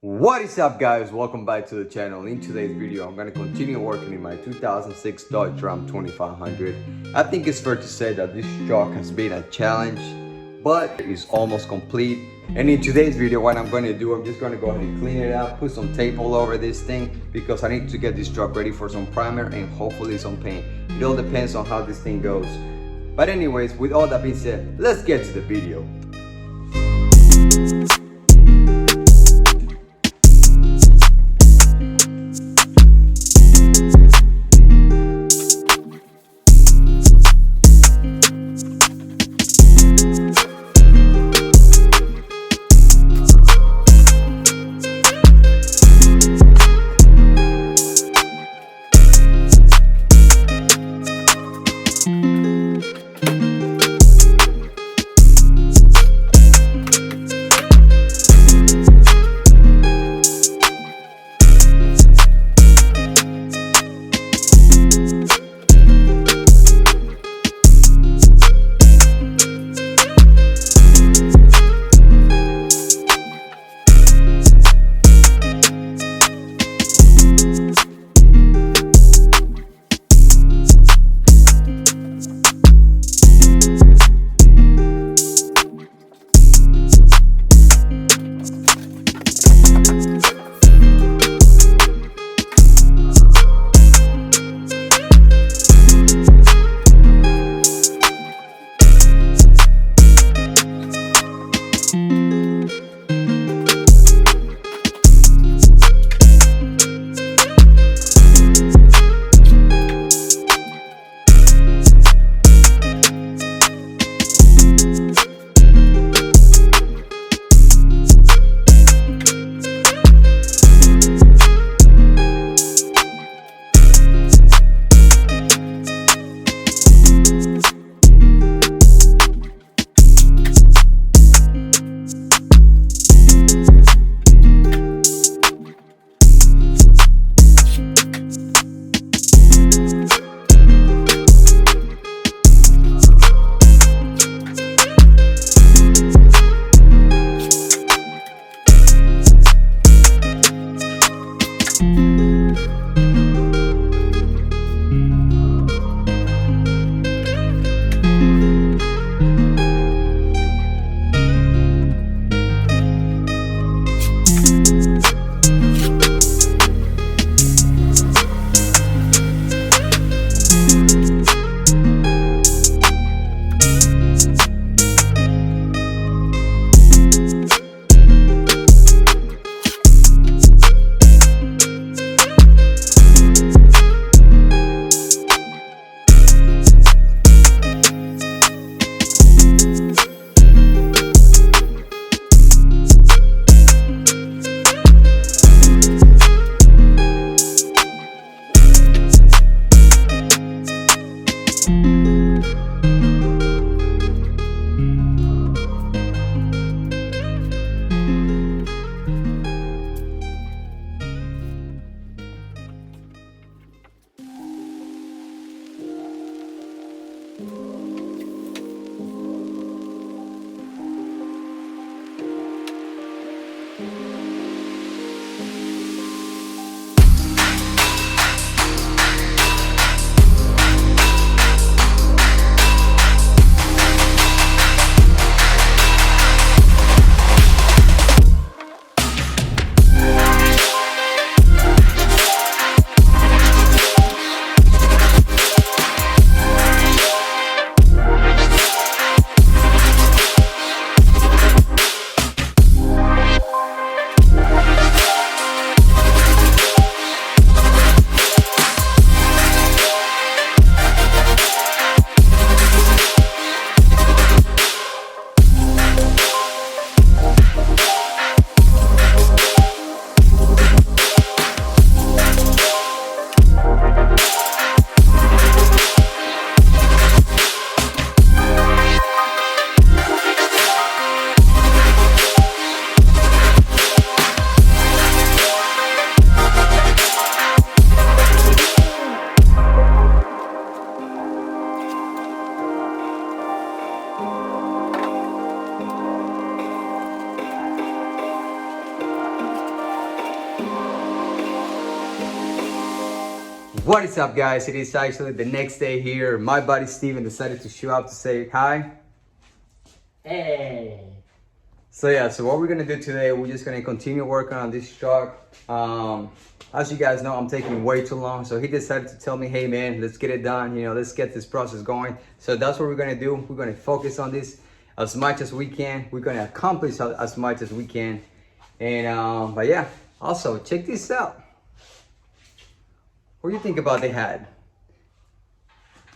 What is up, guys? Welcome back to the channel. In today's video I'm going to continue working in my 2006 Dodge Ram 2500. I think it's fair to say that this truck has been a challenge, but it's almost complete. And in today's video what I'm going to do, I'm just going to go ahead and clean it up, put some tape all over this thing because I need to get this truck ready for some primer and hopefully some paint. It all depends on how this thing goes. But anyways, with all that being said, let's get to the video. What is up, guys? It is actually the next day here. My buddy Steven decided to show up to say hi. Hey. So yeah, so what we're gonna do today, we're just gonna continue working on this truck. As you guys know, I'm taking way too long, so he decided to tell me, hey man, let's get it done, you know, let's get this process going. So that's what we're gonna do. We're gonna focus on this as much as we can. We're gonna accomplish as much as we can. And but yeah, also check this out. What do you think about the hat?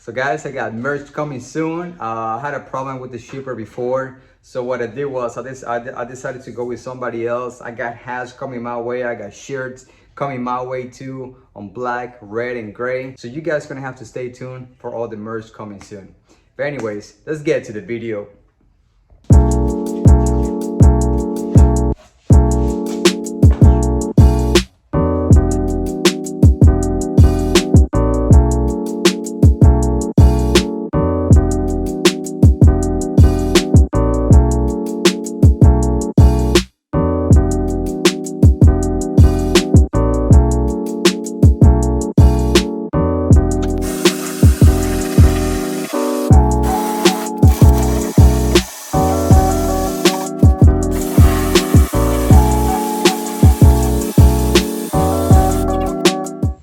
So guys, I got merch coming soon. I had a problem with the shipper before. So what I did was I decided to go with somebody else. I got hats coming my way. I got shirts coming my way too, on black, red, and gray. So you guys gonna have to stay tuned for all the merch coming soon. But anyways, let's get to the video.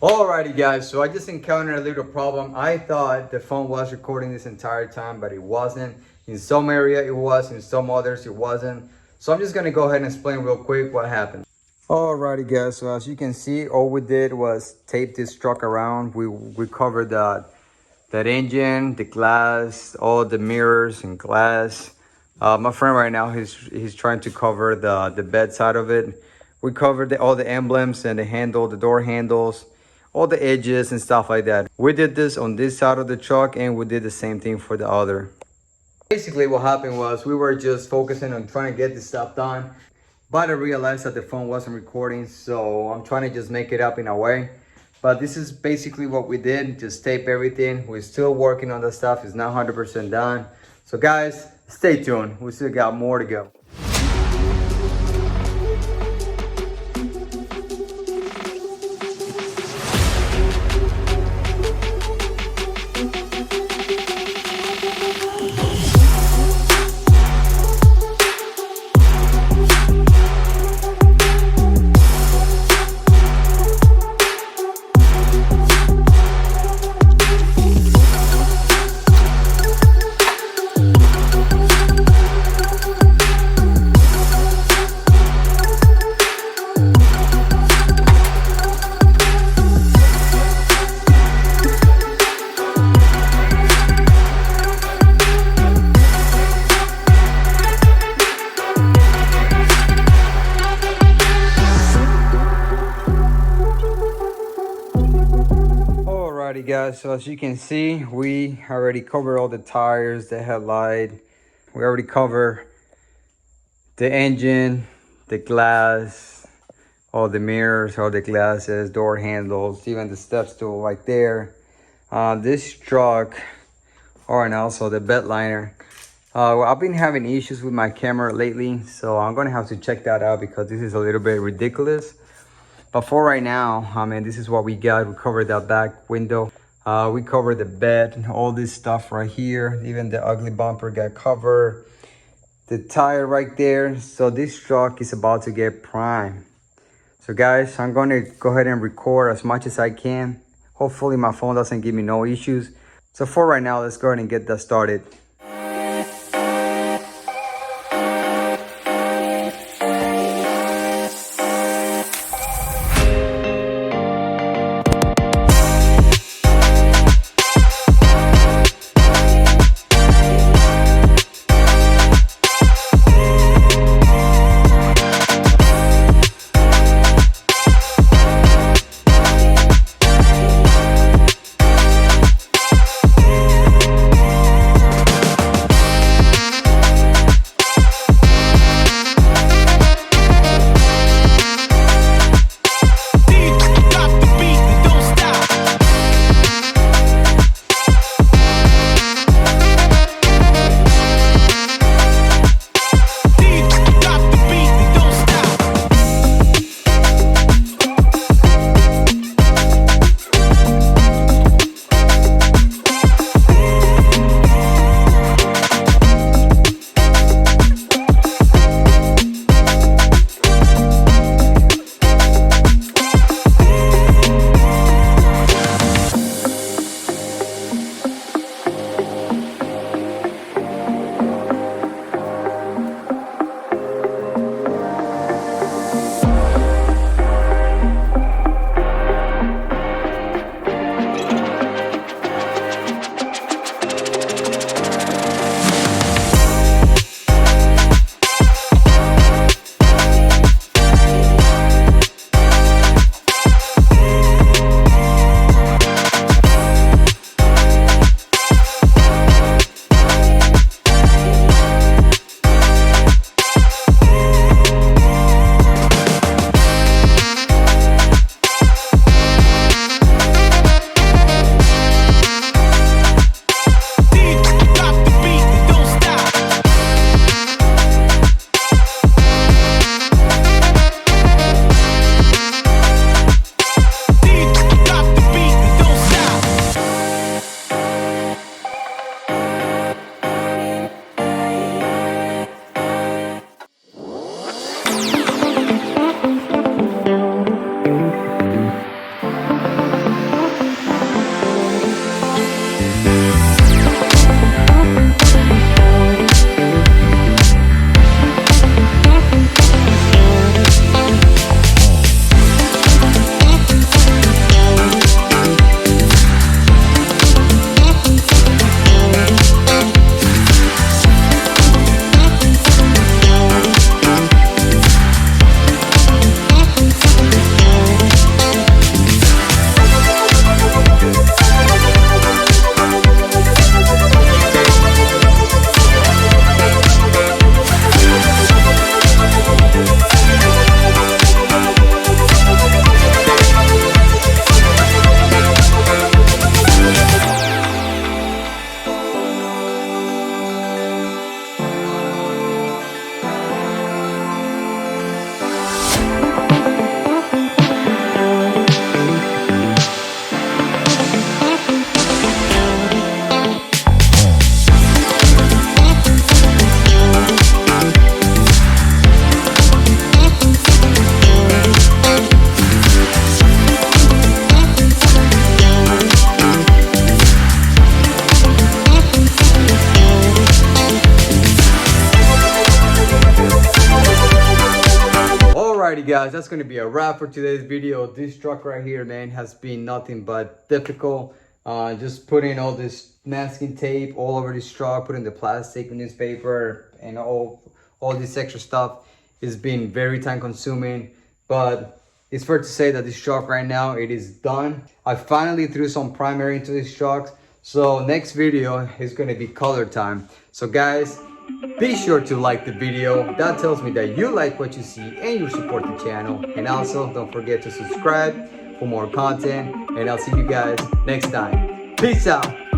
Alrighty guys, so I just encountered a little problem. I thought the phone was recording this entire time, but it wasn't. In some area it was, in some others it wasn't. So I'm just gonna go ahead and explain real quick what happened. Alrighty guys, so as you can see, all we did was tape this truck around. We covered that engine, the glass, all the mirrors and glass. My friend right now, he's trying to cover the bed side of it. We covered all the emblems and the handle, the door handles, all the edges and stuff like that. We did this on this side of the truck, and we did the same thing for the other. Basically what happened was we were just focusing on trying to get this stuff done, but I realized that the phone wasn't recording, so I'm trying to just make it up in a way. But this is basically what we did, just tape everything. We're still working on the stuff. It's not 100% done. So guys, stay tuned. We still got more to go. Alrighty guys, so as you can see, we already covered all the tires, the headlight. We already covered the engine, the glass, all the mirrors, all the glasses, door handles, even the step stool right there. This truck, and also the bed liner. I've been having issues with my camera lately, so I'm gonna have to check that out because this is a little bit ridiculous. But for right now, I mean, this is what we got. We covered that back window. We covered the bed and all this stuff right here. Even the ugly bumper got covered. The tire right there. So this truck is about to get prime. So guys, I'm going to go ahead and record as much as I can. Hopefully my phone doesn't give me no issues. So for right now, let's go ahead and get that started. guys, that's gonna be a wrap for today's video. This truck right here, man, has been nothing but difficult. Just putting all this masking tape all over this truck, putting the plastic newspaper and all this extra stuff has been very time consuming, but it's fair to say that this truck right now, it is done. I finally threw some primer into this truck, so next video is going to be color time. So guys, be sure to like the video. That tells me that you like what you see and you support the channel. And also don't forget to subscribe for more content, and I'll see you guys next time. Peace out.